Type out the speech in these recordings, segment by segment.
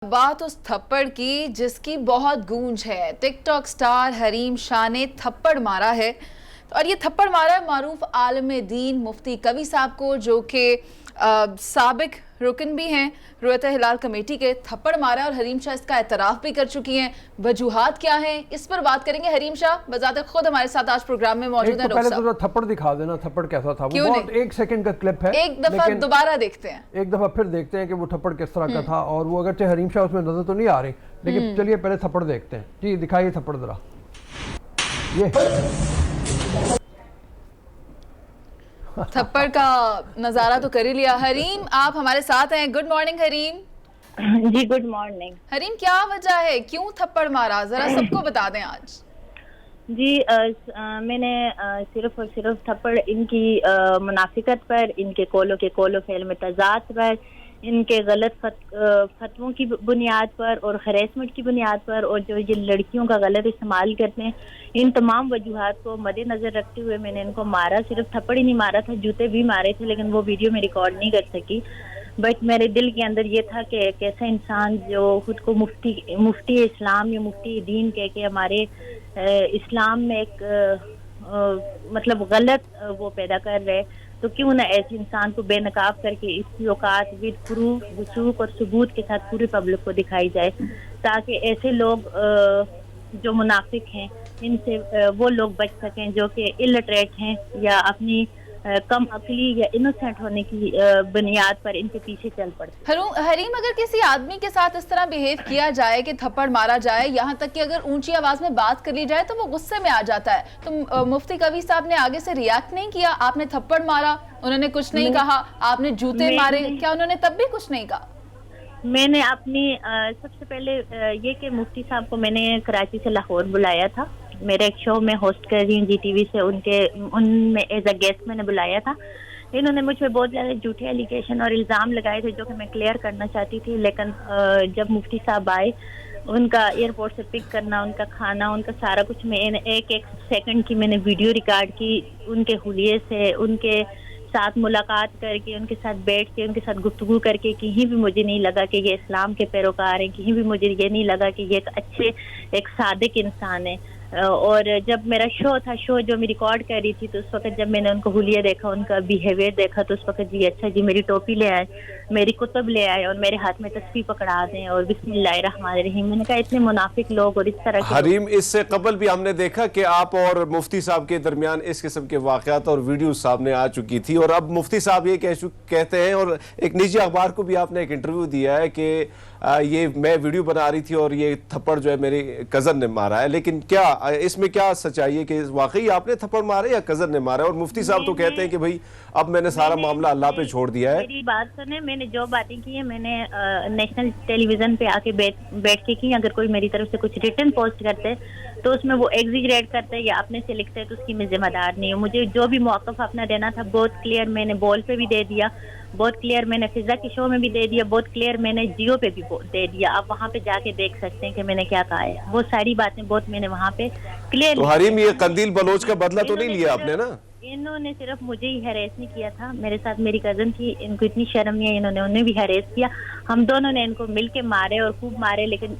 बात उस थप्पड़ की जिसकी बहुत गूंज है। Tick tock star Hareem Shah ने थप्पड़ मारा है और ये थप्पड़ मारा है मारूफ आलिम दीन मुफ्ती कवी साहब को, जो कि साबिक रुकन भी हैं रुयत हिलाल कमेटी के। थप्पड़ मारा और हरीम शाह इसका एतराफ़ भी कर चुकी हैं। वजूहात क्या हैं, इस पर बात करेंगे। हरीम शाह बजाते खुद हमारे साथ आज प्रोग्राम में मौजूद हैं। पहले तो थप्पड़ दिखा देना, थप्पड़ कैसा था। वो बहुत 1 सेकंड का क्लिप है, एक दफा दोबारा देखते हैं, एक दफा फिर देखते हैं कि वो थप्पड़ किस तरह का था। और वो अगरचे हरीम शाह उसमें नजर तो नहीं आ रही, लेकिन चलिए पहले थप्पड़ देखते हैं। जी दिखाइए थप्पड़ जरा। ये थप्पड़ का नजारा तो कर ही लिया। हरीम आप हमारे साथ हैं, गुड मॉर्निंग हरीम। जी गुड मॉर्निंग। हरीम क्या वजह है, क्यों थप्पड़ मारा, जरा सबको बता दें आज। जी मैंने सिर्फ और सिर्फ थप्पड़ इनकी मुनाफिकत पर, इनके कोलो फेल में तजाद पर, इनके गलत फतवों की बुनियाद पर और हरेसमेंट की बुनियाद पर, और जो ये लड़कियों का गलत इस्तेमाल करते हैं, इन तमाम वजूहात को मद्देनजर रखते हुए मैंने इनको मारा। सिर्फ थप्पड़ ही नहीं मारा था, जूते भी मारे थे, लेकिन वो वीडियो में रिकॉर्ड नहीं कर सकी। बट मेरे दिल के अंदर ये था कि कैसा इंसान जो खुद को मुफ्ती इस्लाम या मुफ्ती दीन कह के हमारे इस्लाम में एक मतलब गलत वो पैदा कर रहे, तो क्यों ना ऐसे इंसान को बेनकाब करके इसकी औकात विद प्रूफ, वसूख और सबूत के साथ पूरी पब्लिक को दिखाई जाए, ताकि ऐसे लोग जो मुनाफिक हैं इनसे वो लोग बच सकें जो कि इलिटरेट हैं या अपनी कम अकली या इनोसेंट होने की बुनियाद पर इनके पीछे चल पड़ते। हरीम अगर किसी आदमी के साथ इस तरह बिहेव किया जाए कि थप्पड़ मारा जाए, यहाँ तक कि अगर ऊंची आवाज में बात कर ली जाए तो वो गुस्से में आ जाता है, तो मुफ्ती कवी साहब ने आगे से रिएक्ट नहीं किया? आपने थप्पड़ मारा, उन्होंने कुछ नहीं कहा, आपने जूते मारे, क्या उन्होंने तब भी कुछ नहीं कहा? मैंने अपनी सबसे पहले ये कि मुफ्ती साहब को मैंने कराची से लाहौर बुलाया था, मेरे एक शो में होस्ट कर रही हूँ GTV से, उनमें एज अ गेस्ट मैंने बुलाया था। इन्होंने मुझ पर बहुत ज़्यादा झूठे एलिगेशन और इल्ज़ाम लगाए थे जो कि मैं क्लियर करना चाहती थी, लेकिन जब मुफ्ती साहब आए, उनका एयरपोर्ट से पिक करना, उनका खाना, उनका सारा कुछ, मैं एक सेकंड की मैंने वीडियो रिकॉर्ड की उनके हुलिये से, उनके साथ मुलाकात करके, उनके साथ बैठ के, उनके साथ गुफ्तगू करके कहीं भी मुझे नहीं लगा कि ये इस्लाम के पैरोकार हैं, कहीं भी मुझे ये नहीं लगा कि ये एक अच्छे, एक सादिक इंसान है। और जब मेरा शो जो मैं रिकॉर्ड कर रही थी, तो उस वक्त जब मैंने उनको हुलिया देखा, उनका बिहेवियर देखा, तो उस वक्त जी अच्छा जी मेरी टोपी ले आए, मेरी कुतुब ले आए और मेरे हाथ में तस्बीह पकड़ा दें और बिस्मिल्लाहिर्रहमानिर्रहीम। मैंने कहा इतने मुनाफिक लोग और इस तरह के। हरीम, इससे कबल भी हमने देखा कि आप और मुफ्ती साहब के दरमियान इस किस्म के वाक़यात और वीडियो सामने आ चुकी थी, और अब मुफ्ती साहब ये कहते हैं, और एक निजी अखबार को भी आपने एक इंटरव्यू दिया है कि ये मैं वीडियो बना रही थी और ये थप्पड़ जो है मेरी कज़न ने मारा है। लेकिन क्या इसमें क्या सच्चाई है कि वाकई आपने थप्पड़ मारे या कज़न ने मारा? और मुफ्ती साहब तो कहते हैं कि भाई अब मैंने सारा मामला अल्लाह पे छोड़ दिया है। मेरी बात सुने, मैंने जो बातें की है मैंने नेशनल टेलीविजन पे आके बैठ के की। अगर कोई मेरी तरफ से कुछ रिटर्न पोस्ट करते तो उसमें वो एग्जीजरेट करते या अपने से लिखते तो उसकी मैं जिम्मेदार नहीं हूँ। मुझे जो भी मौक़िफ़ अपना देना था बहुत क्लियर मैंने बॉल पे भी दे दिया, बहुत क्लियर मैंने फिजा के शो में भी दे दिया, बहुत क्लियर मैंने जियो पे भी दे दिया। आप वहाँ पे जाके देख सकते हैं कि मैंने क्या कहा है, वो सारी बातें बहुत मैंने वहाँ पे क्लियर। तो हरीम, ये कंदील बलोच का बदला तो नहीं लिया आपने ना? इन्होंने सिर्फ मुझे ही हैरेस नहीं किया था, मेरे साथ मेरी कजन थी, इनको इतनी शर्म नहीं है, इन्होंने उन्हें भी हैरेस किया। हम दोनों ने इनको मिल के मारे और खूब मारे, लेकिन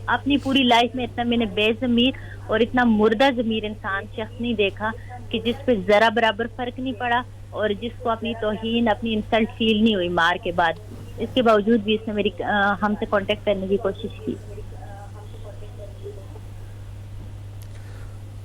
अपनी पूरी लाइफ में इतना मैंने बेज़मीर और इतना मुर्दा ज़मीर इंसान शख्स नहीं देखा कि जिस पे ज़रा बराबर फ़र्क नहीं पड़ा और जिसको अपनी तौहीन, अपनी इंसल्ट फील नहीं हुई मार के बाद। इसके बावजूद भी इसने मेरी हमसे कांटेक्ट करने की कोशिश की।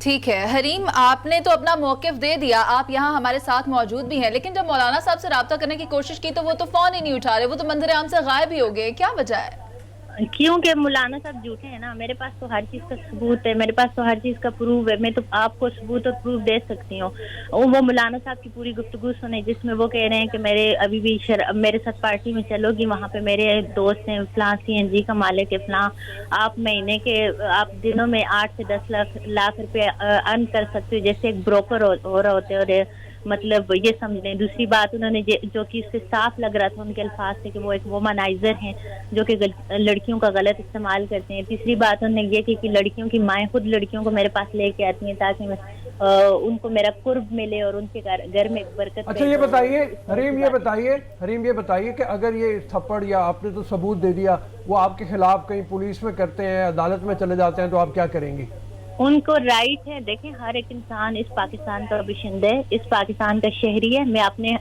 ठीक है हरीम, आपने तो अपना मौक़िफ़ दे दिया, आप यहाँ हमारे साथ मौजूद भी हैं, लेकिन जब मौलाना साहब से रब्ता करने की कोशिश की तो वो तो फ़ोन ही नहीं उठा रहे, वो तो मंजर आम से गायब ही हो गए, क्या वजह है? क्योंकि मौलाना साहब झूठे हैं ना। मेरे पास तो हर चीज़ का सबूत है, मेरे पास तो हर चीज़ का प्रूफ है, मैं तो आपको सबूत और प्रूफ दे सकती हूँ। वो मौलाना साहब की पूरी गुफ्तगू सुने जिसमें वो कह रहे हैं कि मेरे अभी भी मेरे साथ पार्टी में चलोगी, वहाँ पे मेरे दोस्त हैं, फलां CNG का मालिक है, फलां आप महीने के आप दिनों में 8 से 10 लाख रुपये अर्न कर सकते हो, जैसे एक ब्रोकर हो रहा होते और मतलब ये समझ लें। दूसरी बात उन्होंने जो कि इससे साफ लग रहा था उनके अल्फाज से कि वो एक वोमनाइजर हैं जो कि लड़कियों का गलत इस्तेमाल करते हैं। तीसरी बात उन्होंने ये की कि लड़कियों की माएँ खुद लड़कियों को मेरे पास लेके आती हैं ताकि मैं ان کو میرا قرب ملے اور ان کے گھر میں برکت. اچھا یہ بتائیے حریم، یہ بتائیے کہ اگر یہ تھپڑ یا آپ نے تو ثبوت دے دیا وہ آپ کے خلاف کہیں پولیس میں کرتے ہیں، عدالت میں چلے جاتے ہیں، تو آپ کیا کریں گی؟ ان کو رائٹ ہے. دیکھیں ہر ایک انسان اس پاکستان کا باشندہ ہے، اس پاکستان کا شہری ہے. میں اپنے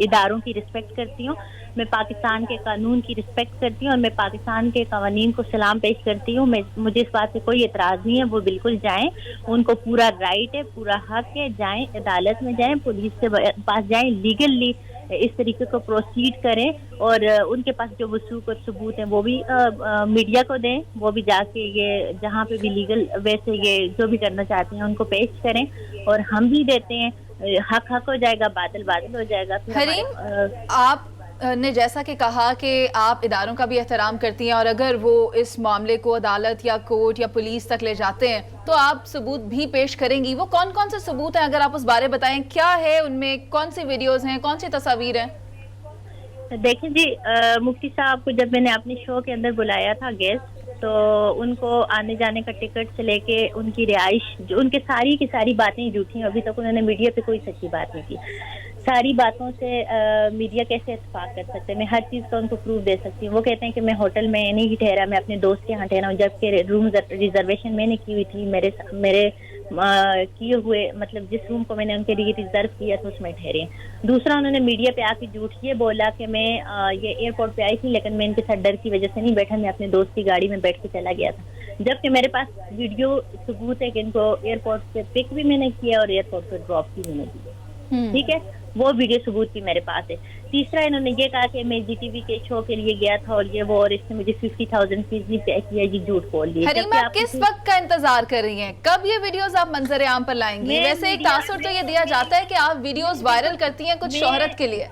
اداروں کی رسپیکٹ کرتی ہوں، میں پاکستان کے قانون کی رسپیکٹ کرتی ہوں، اور میں پاکستان کے قوانین کو سلام پیش کرتی ہوں. مجھے اس بات سے کوئی اعتراض نہیں ہے، وہ بالکل جائیں، ان کو پورا رائٹ ہے، پورا حق ہے. جائیں عدالت میں جائیں، پولیس کے پاس جائیں، لیگلی اس طریقے کو پروسیڈ کریں، اور ان کے پاس جو وثوق اور ثبوت ہیں وہ بھی میڈیا کو دیں. وہ بھی جا کے یہ جہاں پہ بھی لیگل وے سے یہ جو بھی کرنا چاہتے ہیں ان کو پیش کریں، اور ہم بھی دیتے ہیں. حق حق ہو جائے گا، باطل باطل ہو جائے گا. حریم، آپ نے جیسا کہ کہا کہ آپ اداروں کا بھی احترام کرتی ہیں، اور اگر وہ اس معاملے کو عدالت یا کورٹ یا پولیس تک لے جاتے ہیں تو آپ ثبوت بھی پیش کریں گی. وہ کون کون سے ثبوت ہیں، اگر آپ اس بارے بتائیں؟ کیا ہے ان میں؟ کون سی ویڈیوز ہیں، کون سی تصاویر ہیں؟ دیکھیں جی، مفتی صاحب کو جب میں نے اپنے شو کے اندر بلایا تھا گیسٹ، تو ان کو آنے جانے کا ٹکٹ سے لے کے ان کی رہائش، جو ان کے ساری کی ساری باتیں جھوٹی ہیں. ابھی تک انہوں نے میڈیا پہ کوئی سچی بات نہیں کی. ساری باتوں سے میڈیا کیسے اتفاق کر سکتے ہیں؟ میں ہر چیز کا ان کو پروف دے سکتی ہوں. وہ کہتے ہیں کہ میں ہوٹل میں نہیں ٹھہرا، میں اپنے دوست کے یہاں ٹھہرا ہوں، جبکہ روم ریزرویشن میں نے کی ہوئی تھی. میرے کیے ہوئے مطلب جس روم کو میں نے ان کے لیے ریزرو کیا تھا اس میں ٹھہرے. دوسرا، انہوں نے میڈیا پہ آ کے جھوٹ یہ بولا کہ میں یہ ایئرپورٹ پہ آئی تھی، لیکن میں ان کے ساتھ ڈر کی وجہ سے نہیں بیٹھا، میں اپنے دوست کی گاڑی میں بیٹھ کے چلا گیا تھا. جبکہ میرے پاس ویڈیو ثبوت ہے کہ ان کو ایئرپورٹ پہ پک بھی میں نے کیا اور ایئرپورٹ پہ ڈراپ بھی میں نے کی. ٹھیک ہے، وہ ویڈیو ثبوت بھی میرے پاس ہے. تیسرا، انہوں نے یہ کہا کہ میں جی ٹی وی کے شو کے لیے گیا تھا اور یہ وہ، اور اس نے مجھے 50,000 فیس بھی پے کیا. جی جھوٹ بول دیا. حریم، آپ کس وقت کا انتظار کر رہی ہیں؟ کب یہ ویڈیوز آپ منظر عام پر لائیں گی؟ ویسے ایک تاثر تو یہ دیا جاتا ہے کہ آپ ویڈیوز وائرل کرتی ہیں کچھ شہرت کے لیے.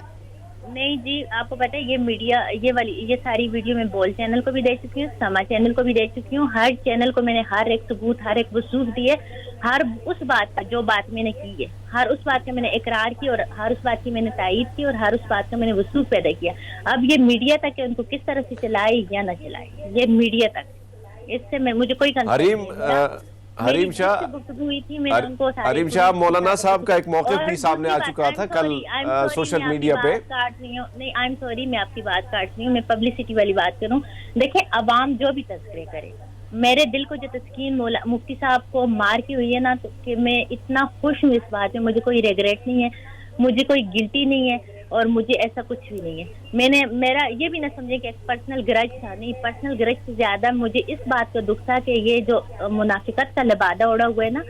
نہیں جی، آپ کو پتہ ہے یہ میڈیا یہ ساری ویڈیو میں بول چینل کو بھی دے چکی ہوں، سما چینل کو بھی دے چکی ہوں. ہر چینل کو میں نے ہر ایک ثبوت، ہر ایک وثوق دیے. ہر اس بات کا جو بات میں نے کی ہے، ہر اس بات کا میں نے اقرار کی، اور ہر اس بات کی میں نے تائید کی، اور ہر اس بات کا میں نے وثوق پیدا کیا. اب یہ میڈیا تک ان کو کس طرح سے چلائے یا نہ چلائے، یہ میڈیا تک، اس سے مجھے کوئی حریم شاہ، مولانا صاحب کا ایک موقف بھی سامنے آ چکا تھا کل سوشل میڈیا پہ. نہیں، آئی ایم سوری، میں آپ کی بات کاٹ رہی ہوں. میں پبلسٹی والی بات کروں. دیکھیں، عوام جو بھی تذکرے کرے، میرے دل کو جو تسکین مفتی صاحب کو مار کی ہوئی ہے نا، کہ میں اتنا خوش ہوں اس بات میں. مجھے کوئی ریگریٹ نہیں ہے، مجھے کوئی گلٹی نہیں ہے، اور مجھے ایسا کچھ بھی نہیں ہے. میرا یہ بھی نہ سمجھے کہ ایک پرسنل گرج تھا. نہیں، پرسنل گرج سے زیادہ مجھے اس بات کا دکھ تھا کہ یہ جو منافقت کا لبادہ اڑا ہوا ہے نا،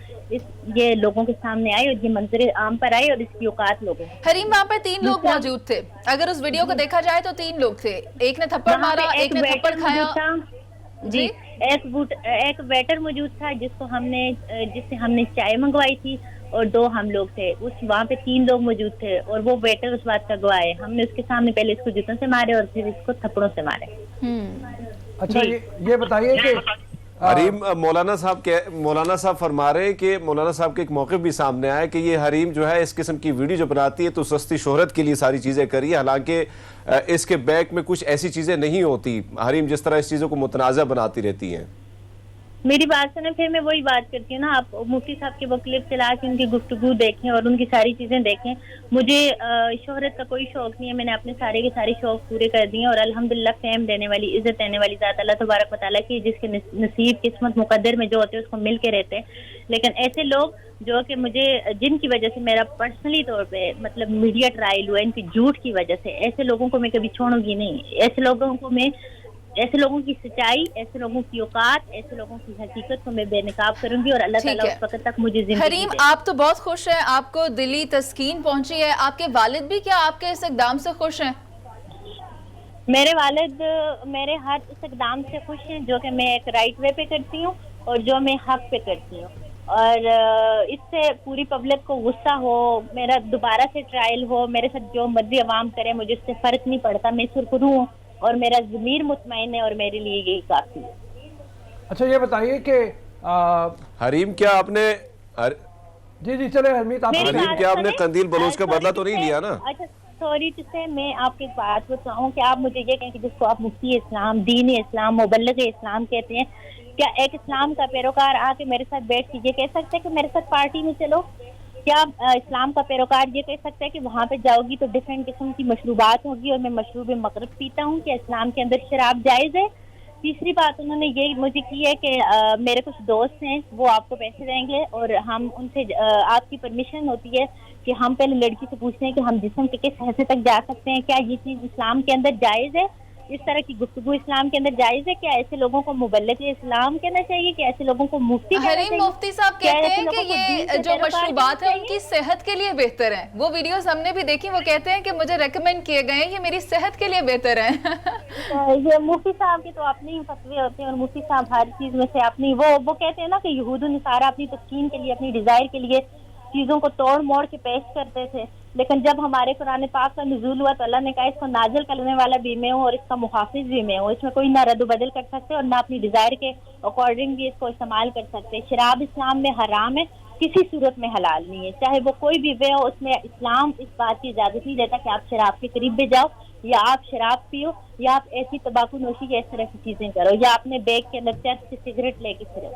یہ لوگوں کے سامنے آئے اور یہ منظر عام پر آئے، اور اس کی اوقات لوگوں. حریم، وہاں پر 3 لوگ موجود تھے. اگر اس ویڈیو کو دیکھا جائے تو 3 لوگ تھے. ایک نے تھپڑ مارا، ایک نے تھپڑ کھایا. جی، ایک ویٹر موجود تھا جس سے ہم نے چائے منگوائی تھی، اور 2 ہم لوگ تھے. وہاں پہ 3 لوگ موجود تھے، اور وہ ویٹر اس بات کا گواہ ہے. ہم نے اس کے سامنے پہلے اس کو جوتوں سے مارے اور پھر اس کو تھپڑوں سے مارے. اچھا یہ بتائیے کہ حریم، مولانا صاحب فرما رہے ہیں کہ مولانا صاحب کے ایک موقف بھی سامنے آیا کہ یہ حریم جو ہے اس قسم کی ویڈیو جو بناتی ہے تو سستی شہرت کے لیے ساری چیزیں کری ہے، حالانکہ اس کے بیک میں کچھ ایسی چیزیں نہیں ہوتی. حریم جس طرح اس چیزوں کو متنازع بناتی رہتی ہیں. میری بات سنیں، پھر میں وہی بات کرتی ہوں نا. آپ مفتی صاحب کے وہ کلپ چلا کے ان کی گفتگو دیکھیں اور ان کی ساری چیزیں دیکھیں. مجھے شہرت کا کوئی شوق نہیں ہے. میں نے اپنے سارے کے سارے شوق پورے کر دیے، اور الحمدللہ فیم دینے والی، عزت دینے والی ذات اللہ تبارک و تعالیٰ کی، جس کے نصیب قسمت مقدر میں جو ہوتے ہیں اس کو مل کے رہتے ہیں. لیکن ایسے لوگ جو کہ مجھے جن کی وجہ سے میرا پرسنلی طور پہ مطلب میڈیا ٹرائل ہوا، ان کی جھوٹ کی وجہ سے، ایسے لوگوں کو میں کبھی چھوڑوں گی نہیں. ایسے لوگوں کی سچائی، ایسے لوگوں کی اوقات، ایسے لوگوں کی حقیقت کو میں بے نقاب کروں گی، اور اللہ تعالیٰ اس وقت تک مجھے زندگی. حریم، آپ تو بہت خوش ہیں، آپ کو دلی تسکین پہنچی ہے. آپ کے والد بھی کیا آپ کے اس اقدام سے خوش ہیں؟ میرے والد میرے ہر اس اقدام سے خوش ہیں جو کہ میں ایک رائٹ وے پہ کرتی ہوں اور جو میں حق پہ کرتی ہوں. اور اس سے پوری پبلک کو غصہ ہو، میرا دوبارہ سے ٹرائل ہو، میرے ساتھ جو مرضی عوام کرے، مجھے اس سے فرق نہیں پڑتا. میں سرخرو ہوں اور میرا ضمیر مطمئن ہے، اور میرے لیے یہی کافی ہے. اچھا یہ بتائیے کہ حریم، کیا آپ نے جی چلے حرمیت، حریم کیا آپ نے قندیل بلوچ کا بدلہ تو نہیں لیا نا؟ اچھا सॉरी टू से, मैं आपको एक बात बताऊं कि आप मुझे ये कहें कि जिसको आप मुफ्ती इस्लाम, दीन इस्लाम, मुबल्लिग इस्लाम कहते हैं, क्या एक इस्लाम का पैरोकार आके मेरे साथ बैठ के ये कह सकते हैं कि मेरे साथ पार्टी में चलो? क्या इस्लाम का पैरोकार ये कह सकता है कि वहाँ पे जाओगी तो डिफरेंट किस्म की मशरूबात होगी और मैं मशरूब मगरब पीता हूँ? क्या इस्लाम के अंदर शराब जायज़ है? तीसरी बात उन्होंने ये मुझे की है कि मेरे कुछ दोस्त हैं, वो आपको पैसे देंगे और हम उनसे आपकी परमिशन होती है कि हम पहले लड़की से पूछते हैं कि हम जिस्म के किस हिस्से तक जा सकते हैं, क्या ये चीज़ इस्लाम के अंदर जायज़ है? इस तरह की गुफ्तगू इस्लाम के अंदर जायज़ है? क्या ऐसे लोगों को मुबल्लिग इस्लाम कहना चाहिए? क्या ऐसे लोगों को मुफ्ती कहना हरीम चाहिए? मुफ्ती साहब क्या कहते ऐसे हैं कि लोगों को दीन ये से जो पैरोकार मशरूबात है कहना उनकी सेहत के लिए बेहतर है। वो वीडियोस हमने भी देखी, वो कहते हैं कि मुझे रेकमेंड किए गए हैं, ये मेरी सेहत के लिए बेहतर है। ये मुफ्ती साहब के तो अपने ही फतवे होते हैं और मुफ्ती साहब हर चीज में से अपनी वो कहते हैं ना कि यहूद नसारा अपनी तस्कीन के लिए, अपनी डिजायर के लिए चीजों को तोड़ मोड़ के पेश करते थे, लेकिन जब हमारे कुरान पाक का नुज़ूल हुआ तो अल्लाह ने कहा इसको नाजिल करने वाला भी मैं हूँ और इसका मुहाफिज भी मैं हूँ। इसमें कोई ना रद्द बदल कर सकते और ना अपनी डिजायर के अकॉर्डिंग भी इसको इस्तेमाल कर सकते। शराब इस्लाम में हराम है, किसी सूरत में हलाल नहीं है, चाहे वो कोई भी वे हो। उसमें इस्लाम इस बात की इजाजत नहीं देता कि आप शराब के करीब भी जाओ या आप शराब पियो या आप ऐसी तंबाकू नोशी या इस तरह की चीजें करो या अपने बैग के अंदर चर्च से सिगरेट लेके फिरो।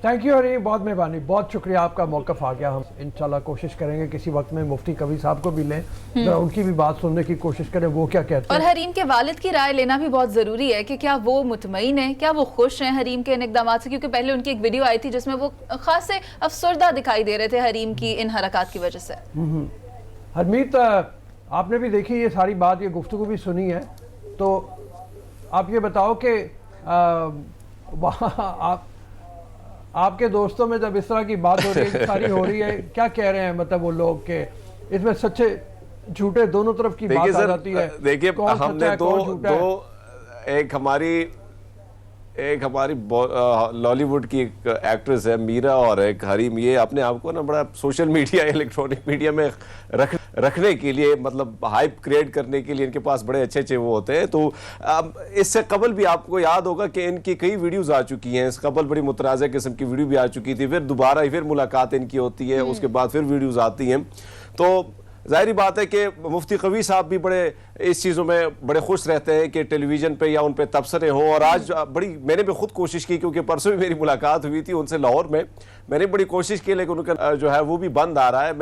थैंक यू हरीम, बहुत मेहरबानी, बहुत शुक्रिया, आपका मौक़िफ़ आ गया। हम इंशाल्लाह कोशिश करेंगे किसी वक्त में मुफ्ती कवी साहब को भी लें, जरा उनकी भी बात सुनने की कोशिश करें, वो क्या कहते और हैं। हरीम के वालिद की राय लेना भी बहुत ज़रूरी है कि क्या वो मुतमईन है, क्या वो खुश हैं हरीम के इन इक़दामात से, क्योंकि पहले उनकी एक वीडियो आई थी जिसमें वो खास से अफसरदा दिखाई दे रहे थे हरीम की इन हरकत की वजह से। हरमीत, आपने भी देखी ये सारी बात, ये गुफ्तगू भी सुनी है, तो आप ये बताओ कि वहाँ आपके दोस्तों में जब इस तरह की बात हो रही है, सारी हो रही है, क्या कह रहे हैं मतलब वो लोग के इसमें सच्चे झूठे दोनों तरफ की बात आ जाती है? देखिए, कौन सच्चा हमने है, कौन झूठा है? एक हमारी लॉलीवुड की एक एक्ट्रेस है मीरा और एक हरीम, ये अपने आप को ना बड़ा सोशल मीडिया, इलेक्ट्रॉनिक मीडिया में रखने के लिए, मतलब हाइप क्रिएट करने के लिए इनके पास बड़े अच्छे अच्छे वो होते हैं। तो इससे कबल भी आपको याद होगा कि इनकी कई वीडियोस आ चुकी हैं, इससे कबल बड़ी मुतराज़ा किस्म की वीडियो भी आ चुकी थी, फिर दोबारा फिर मुलाकात इनकी होती है, उसके बाद फिर वीडियोस आती हैं। तो ज़ाहिरी बात है कि मुफ्ती कवी साहब भी बड़े इस चीज़ों में बड़े खुश रहते हैं कि टेलीविज़न पे या उन पे तबसरे हों। और आज मैंने भी खुद कोशिश की, क्योंकि परसों भी मेरी मुलाकात हुई थी उनसे लाहौर में, मैंने बड़ी कोशिश की, लेकिन उनका जो है वो भी बंद आ रहा है।